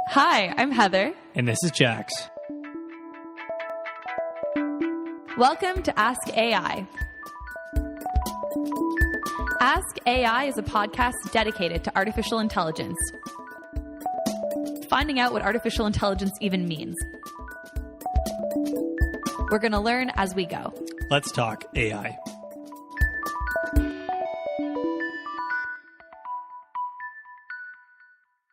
Hi, I'm Heather. And this is Jax. Welcome to Ask AI. Ask AI is a podcast dedicated to artificial intelligence. Finding out what artificial intelligence even means. We're going to learn as we go. Let's talk AI.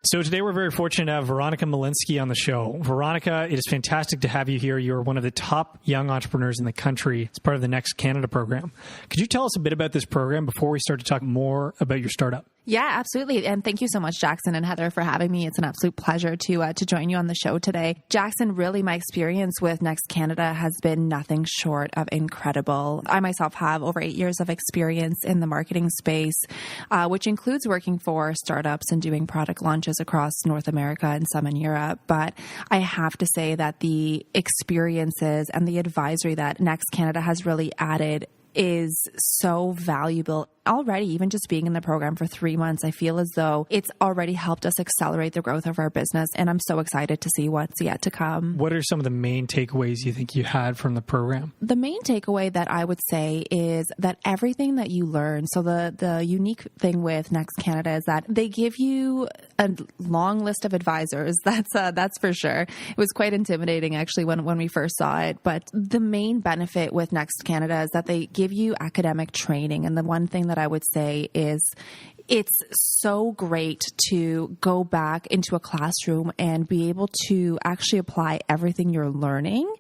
So today we're very fortunate to have Veronica Malinski on the show. Veronica, it is fantastic to have you here. You're one of the top young entrepreneurs in the country as part of the Next Canada program. Could you tell us a bit about this program before we start to talk more about your startup? Yeah, absolutely. And thank you so much, Jackson and Heather, for having me. It's an absolute pleasure to join you on the show today. Jackson, really my experience with Next Canada has been nothing short of incredible. I myself have over 8 years of experience in the marketing space, which includes working for startups and doing product launches across North America and some in Europe. But I have to say that the experiences and the advisory that Next Canada has really added is so valuable. Already, even just being in the program for 3 months, I feel as though it's already helped us accelerate the growth of our business. And I'm so excited to see what's yet to come. What are some of the main takeaways you think you had from the program? The main takeaway that I would say is that everything that you learn, so the unique thing with Next Canada is that they give you a long list of advisors. That's for sure. It was quite intimidating actually when we first saw it. But the main benefit with Next Canada is that they give you academic training. And the one thing that I would say is it's so great to go back into a classroom and be able to actually apply everything you're learning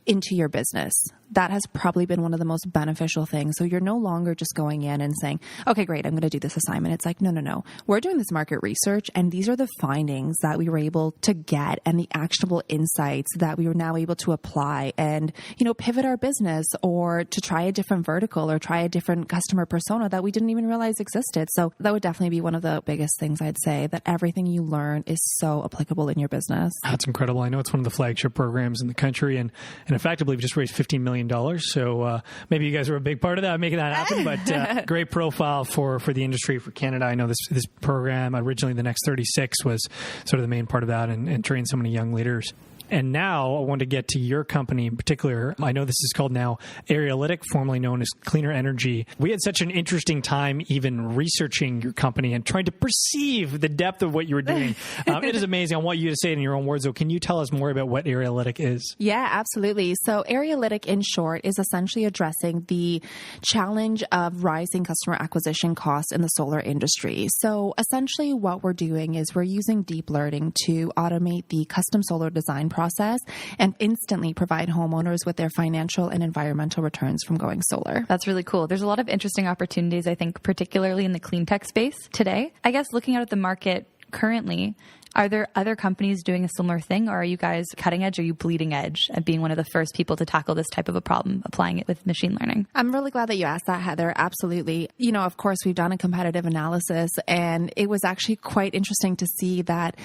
into your business. That has probably been one of the most beneficial things. So you're no longer just going in and saying, okay, great, I'm going to do this assignment. It's like, no. We're doing this market research, and these are the findings that we were able to get and the actionable insights that we were now able to apply and, pivot our business or to try a different vertical or try a different customer persona that we didn't even realize existed. So that would definitely be one of the biggest things I'd say, that everything you learn is so applicable in your business. That's incredible. I know it's one of the flagship programs in the country. And in fact, I believe just raised $15 million. So maybe you guys were a big part of that, making that happen. But great profile for the industry, for Canada. I know this program, originally the Next 36, was sort of the main part of that and trained so many young leaders. And now I want to get to your company in particular. I know this is called now Aerialytic, formerly known as Cleaner Energy. We had such an interesting time even researching your company and trying to perceive the depth of what you were doing. It is amazing. I want you to say it in your own words, though. Can you tell us more about what Aerialytic is? Yeah, absolutely. So Aerialytic, in short, is essentially addressing the challenge of rising customer acquisition costs in the solar industry. So essentially what we're doing is we're using deep learning to automate the custom solar design process and instantly provide homeowners with their financial and environmental returns from going solar. That's really cool. There's a lot of interesting opportunities, I think, particularly in the clean tech space today. I guess looking out at the market currently, are there other companies doing a similar thing, or are you guys cutting edge? Or are you bleeding edge at being one of the first people to tackle this type of a problem, applying it with machine learning? I'm really glad that you asked that, Heather. Absolutely. Of course, we've done a competitive analysis, and it was actually quite interesting to see that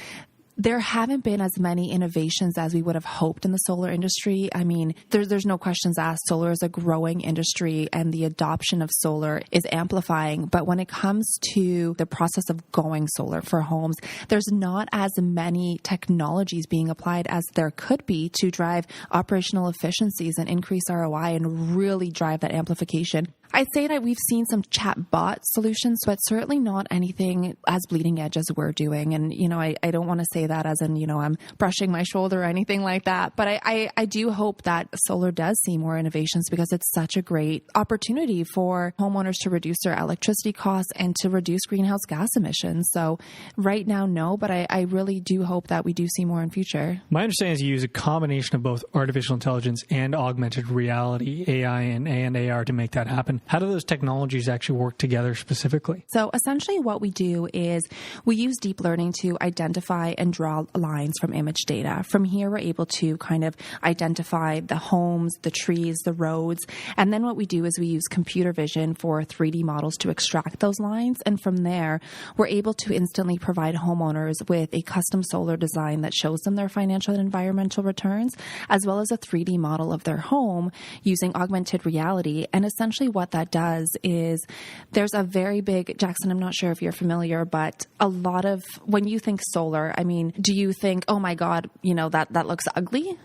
there haven't been as many innovations as we would have hoped in the solar industry. I mean, there's no questions asked. Solar is a growing industry and the adoption of solar is amplifying. But when it comes to the process of going solar for homes, there's not as many technologies being applied as there could be to drive operational efficiencies and increase ROI and really drive that amplification. I'd say that we've seen some chatbot solutions, so it's certainly not anything as bleeding edge as we're doing. And, I don't want to say that as in, I'm brushing my shoulder or anything like that. But I do hope that solar does see more innovations because it's such a great opportunity for homeowners to reduce their electricity costs and to reduce greenhouse gas emissions. So right now, no, but I really do hope that we do see more in future. My understanding is you use a combination of both artificial intelligence and augmented reality, AI and AR, to make that happen. How do those technologies actually work together specifically? So essentially what we do is we use deep learning to identify and draw lines from image data. From here, we're able to kind of identify the homes, the trees, the roads. And then what we do is we use computer vision for 3D models to extract those lines. And from there, we're able to instantly provide homeowners with a custom solar design that shows them their financial and environmental returns, as well as a 3D model of their home using augmented reality. And essentially what what that does is there's a very big, Jackson, I'm not sure if you're familiar, but a lot of, when you think solar, I mean, do you think, oh my God, that looks ugly?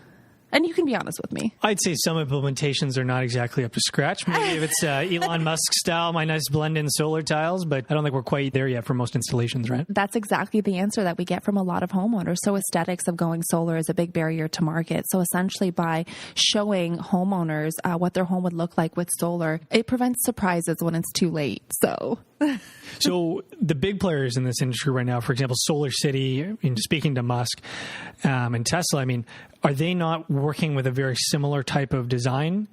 And you can be honest with me. I'd say some implementations are not exactly up to scratch. Maybe if it's Elon Musk style, my nice blend-in solar tiles, but I don't think we're quite there yet for most installations, right? That's exactly the answer that we get from a lot of homeowners. So aesthetics of going solar is a big barrier to market. So essentially by showing homeowners what their home would look like with solar, it prevents surprises when it's too late. So the big players in this industry right now, for example, Solar City, in speaking to Musk and Tesla, I mean, are they not working with a very similar type of design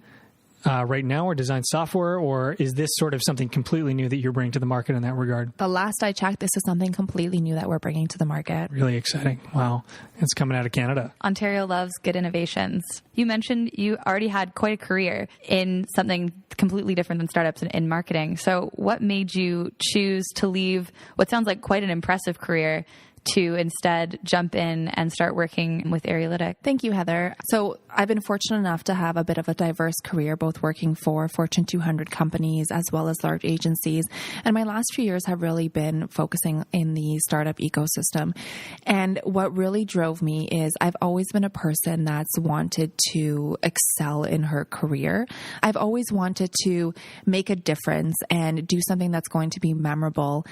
right now, or design software, or is this sort of something completely new that you're bringing to the market in that regard? The last I checked, this is something completely new that we're bringing to the market. Really exciting. Wow. It's coming out of Canada. Ontario loves good innovations. You mentioned you already had quite a career in something completely different than startups in marketing. So what made you choose to leave what sounds like quite an impressive career to instead jump in and start working with Aerialytic? Thank you, Heather. So I've been fortunate enough to have a bit of a diverse career, both working for Fortune 200 companies as well as large agencies. And my last few years have really been focusing in the startup ecosystem. And what really drove me is I've always been a person that's wanted to excel in her career. I've always wanted to make a difference and do something that's going to be memorable.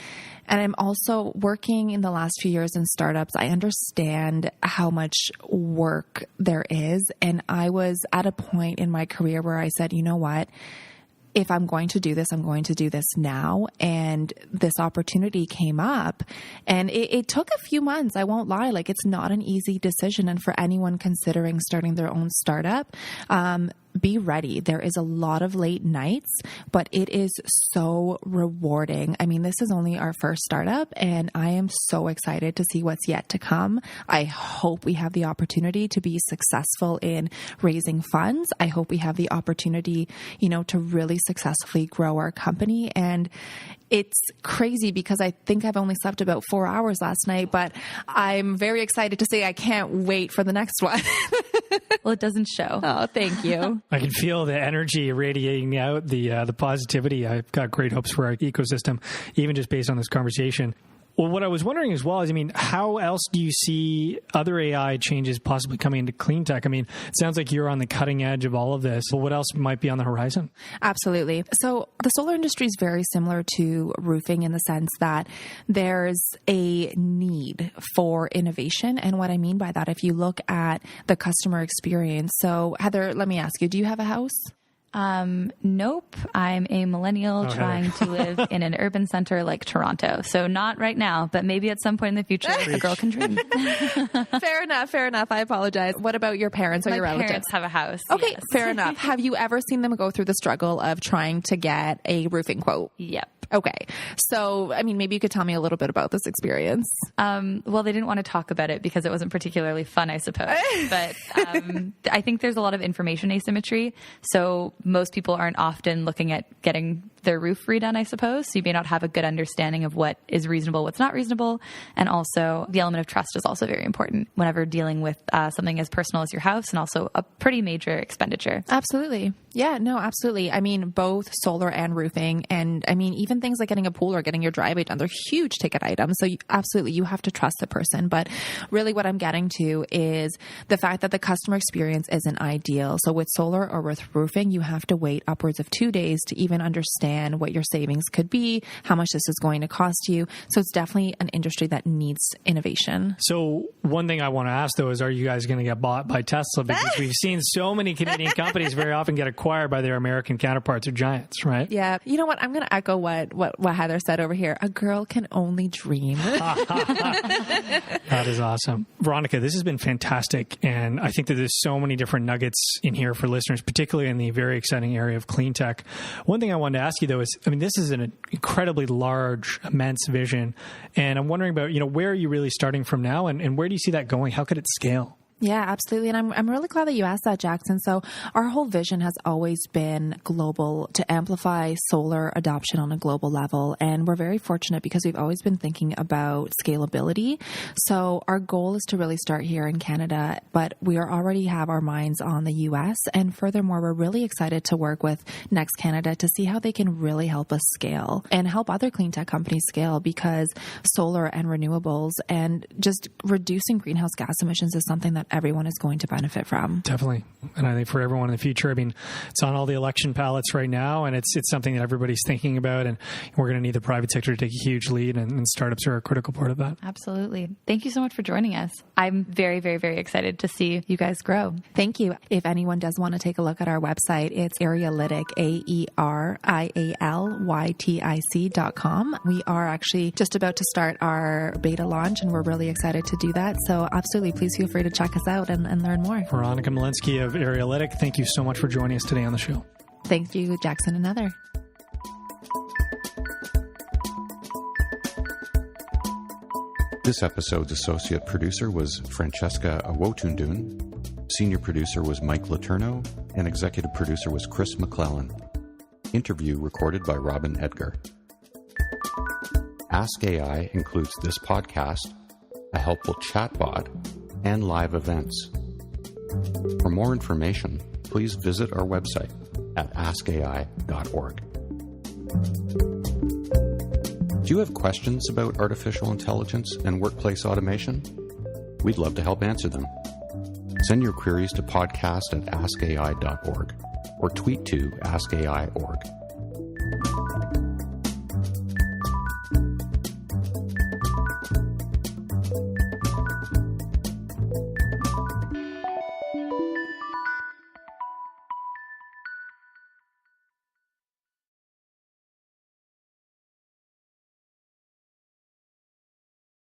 And I'm also working in the last few years in startups. I understand how much work there is. And I was at a point in my career where I said, you know what? If I'm going to do this, I'm going to do this now. And this opportunity came up, and it took a few months. I won't lie. Like, it's not an easy decision. And for anyone considering starting their own startup, be ready. There is a lot of late nights, but it is so rewarding. I mean, this is only our first startup, and I am so excited to see what's yet to come. I hope we have the opportunity to be successful in raising funds. I hope we have the opportunity, to really successfully grow our company. And it's crazy because I think I've only slept about 4 hours last night, but I'm very excited to say I can't wait for the next one. Well, it doesn't show. Oh, thank you. I can feel the energy radiating out, the positivity. I've got great hopes for our ecosystem, even just based on this conversation. Well, what I was wondering as well is, how else do you see other AI changes possibly coming into clean tech? It sounds like you're on the cutting edge of all of this. But what else might be on the horizon? Absolutely. So the solar industry is very similar to roofing in the sense that there's a need for innovation. And what I mean by that, if you look at the customer experience. So Heather, let me ask you, do you have a house? Nope. I'm a millennial trying to live in an urban center like Toronto. So not right now, but maybe at some point in the future, a girl can dream. Fair enough. I apologize. What about your parents or your relatives? My parents have a house. Okay, yes. Fair enough. Have you ever seen them go through the struggle of trying to get a roofing quote? Yep. Okay. So, maybe you could tell me a little bit about this experience. Well, they didn't want to talk about it because it wasn't particularly fun, I suppose. But I think there's a lot of information asymmetry. So most people aren't often looking at getting their roof redone, I suppose. So you may not have a good understanding of what is reasonable, what's not reasonable. And also the element of trust is also very important whenever dealing with something as personal as your house, and also a pretty major expenditure. Absolutely. Yeah, no, absolutely. Both solar and roofing, and even things like getting a pool or getting your driveway done, they're huge ticket items. So absolutely, you have to trust the person. But really what I'm getting to is the fact that the customer experience isn't ideal. So with solar or with roofing, you have to wait upwards of 2 days to even understand what your savings could be, how much this is going to cost you. So it's definitely an industry that needs innovation. So one thing I want to ask, though, is are you guys going to get bought by Tesla? Because we've seen so many Canadian companies very often get acquired by their American counterparts or giants, right? Yeah. You know what? I'm going to echo what Heather said over here. A girl can only dream. That is awesome. Veronica, this has been fantastic. And I think that there's so many different nuggets in here for listeners, particularly in the very exciting area of clean tech. One thing I wanted to ask you, though, is, this is an incredibly large, immense vision. And I'm wondering about, where are you really starting from now, and where do you see that going? How could it scale? Yeah, absolutely. And I'm really glad that you asked that, Jackson. So our whole vision has always been global, to amplify solar adoption on a global level. And we're very fortunate because we've always been thinking about scalability. So our goal is to really start here in Canada, but we already have our minds on the US. And furthermore, we're really excited to work with Next Canada to see how they can really help us scale and help other clean tech companies scale, because solar and renewables and just reducing greenhouse gas emissions is something that everyone is going to benefit from. Definitely. And I think for everyone in the future, I mean, it's on all the election ballots right now, and it's something that everybody's thinking about, and we're going to need the private sector to take a huge lead, and startups are a critical part of that. Absolutely. Thank you so much for joining us. I'm very, very, very excited to see you guys grow. Thank you. If anyone does want to take a look at our website, it's Aerialytic, AERIALYTIC.com. We are actually just about to start our beta launch, and we're really excited to do that. So absolutely, please feel free to check us out and learn more. Veronica Malinski of Aerialytic, thank you so much for joining us today on the show. Thank you, Jackson and Heather. This episode's associate producer was Francesca Awotundun, senior producer was Mike Letourneau, and executive producer was Chris McClellan. Interview recorded by Robin Edgar. Ask AI includes this podcast, a helpful chatbot, and live events. For more information, please visit our website at askai.org. Do you have questions about artificial intelligence and workplace automation? We'd love to help answer them. Send your queries to podcast@askai.org or tweet to askai.org.